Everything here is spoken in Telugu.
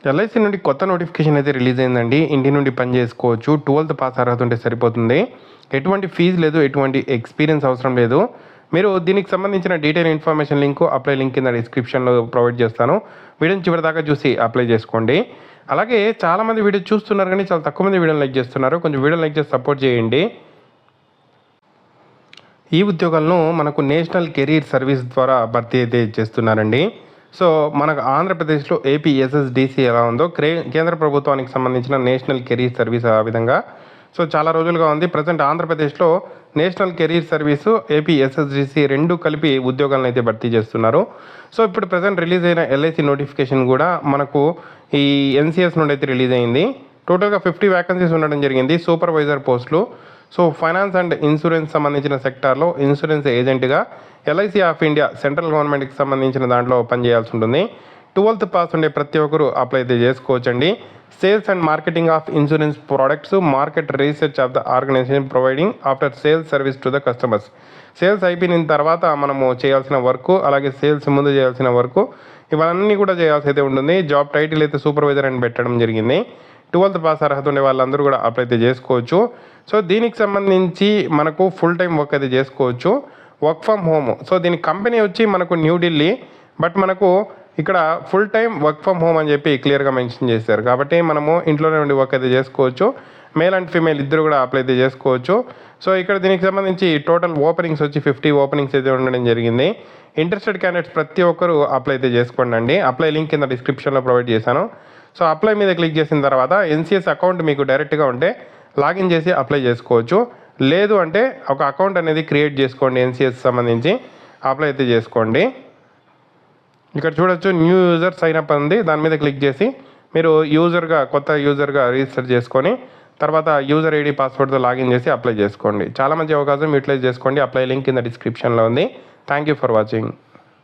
ఎల్ఐసి నుండి కొత్త నోటిఫికేషన్ అయితే రిలీజ్ అయిందండి. ఇంటి నుండి పని చేసుకోవచ్చు. 12th పాస్ అర్హత ఉంటే సరిపోతుంది. ఎటువంటి ఫీజు లేదు, ఎటువంటి ఎక్స్పీరియన్స్ అవసరం లేదు. మీరు దీనికి సంబంధించిన detail information link, apply link కింద డిస్క్రిప్షన్లో ప్రొవైడ్ చేస్తాను. వీడియోని చివరి దాకా చూసి అప్లై చేసుకోండి. అలాగే చాలామంది వీడియో చూస్తున్నారు కానీ చాలా తక్కువ మంది వీడియోని లైక్ చేస్తున్నారు. కొంచెం వీడియోని లైక్ చేసి సపోర్ట్ చేయండి. ఈ ఉద్యోగాలను మనకు నేషనల్ కెరీర్ సర్వీస్ ద్వారా భర్తీ అయితే చేస్తున్నారండి. సో మనకు ఆంధ్రప్రదేశ్లో ఏపీఎస్ఎస్డిసి ఎలా ఉందో కేంద్ర ప్రభుత్వానికి సంబంధించిన నేషనల్ కెరీర్ సర్వీస్ ఆ విధంగా సో చాలా రోజులుగా ఉంది. ప్రజెంట్ ఆంధ్రప్రదేశ్లో నేషనల్ కెరీర్ సర్వీసు ఏపీఎస్ఎస్డిసి రెండు కలిపి ఉద్యోగాలను అయితే భర్తీ చేస్తున్నారు. సో ఇప్పుడు ప్రజెంట్ రిలీజ్ అయిన ఎల్ఐసి నోటిఫికేషన్ కూడా మనకు ఈ ఎన్సిఎస్ నుండి అయితే రిలీజ్ అయింది. టోటల్గా 50 వ్యాకెన్సీస్ ఉండడం జరిగింది. సూపర్వైజర్ పోస్టులు. సో ఫైనాన్స్ అండ్ ఇన్సూరెన్స్ సంబంధించిన సెక్టార్లో ఇన్సూరెన్స్ ఏజెంట్గా ఎల్ఐసి ఆఫ్ ఇండియా సెంట్రల్ గవర్నమెంట్కి సంబంధించిన దాంట్లో పనిచేయాల్సి ఉంటుంది. 12th పాస్ ఉండే ప్రతి ఒక్కరు అప్లై అయితే చేసుకోవచ్చండి. Sales and marketing of insurance products, market research of the organization providing after sales service to the customers. Sales అయిపోయిన తర్వాత మనము చేయాల్సిన వర్క్, అలాగే సేల్స్ ముందు చేయాల్సిన వర్క్, ఇవన్నీ కూడా చేయాల్సి అయితే ఉంటుంది. జాబ్ టైటిల్ అయితే సూపర్వైజర్ అని పెట్టడం జరిగింది. 12th పాస్ అర్హత ఉండే వాళ్ళందరూ కూడా అప్లై అయితే చేసుకోవచ్చు. సో దీనికి సంబంధించి మనకు ఫుల్ టైం వర్క్ అయితే చేసుకోవచ్చు. Work from home. సో దీని కంపెనీ వచ్చి మనకు న్యూఢిల్లీ, బట్ మనకు ఇక్కడ full time work from home అని చెప్పి క్లియర్గా మెన్షన్ చేశారు. కాబట్టి మనము ఇంట్లోనే ఉండి వర్క్ అయితే చేసుకోవచ్చు. మేల్ అండ్ ఫీమేల్ ఇద్దరు కూడా అప్లై అయితే చేసుకోవచ్చు. సో ఇక్కడ దీనికి సంబంధించి టోటల్ ఓపెనింగ్స్ వచ్చి 50 ఓపెనింగ్స్ అయితే ఉండడం జరిగింది. ఇంట్రెస్టెడ్ క్యాండిడేట్స్ ప్రతి ఒక్కరు అప్లై అయితే చేసుకోండి అండి. అప్లై లింక్ కింద డిస్క్రిప్షన్లో ప్రొవైడ్ చేశాను. సో అప్లై మీద క్లిక్ చేసిన తర్వాత ఎన్సిఎస్ అకౌంట్ మీకు డైరెక్ట్గా ఉంటే లాగిన్ చేసి అప్లై చేసుకోవచ్చు. లేదు అంటే ఒక అకౌంట్ అనేది క్రియేట్ చేసుకోండి. ఎన్సిఎస్ సంబంధించి అప్లై అయితే చేసుకోండి. ఇక్కడ చూడొచ్చు న్యూ యూజర్ సైన్ అప్ ఉంది. దాని మీద క్లిక్ చేసి మీరు కొత్త యూజర్గా రిజిస్టర్ చేసుకొని తర్వాత యూజర్ ఐడి పాస్వర్డ్తో లాగిన్ చేసి అప్లై చేసుకోండి. చాలా మంచి అవకాశం యూటిలైజ్ చేసుకోండి. అప్లై లింక్ కింద డిస్క్రిప్షన్లో ఉంది. Thank you for watching.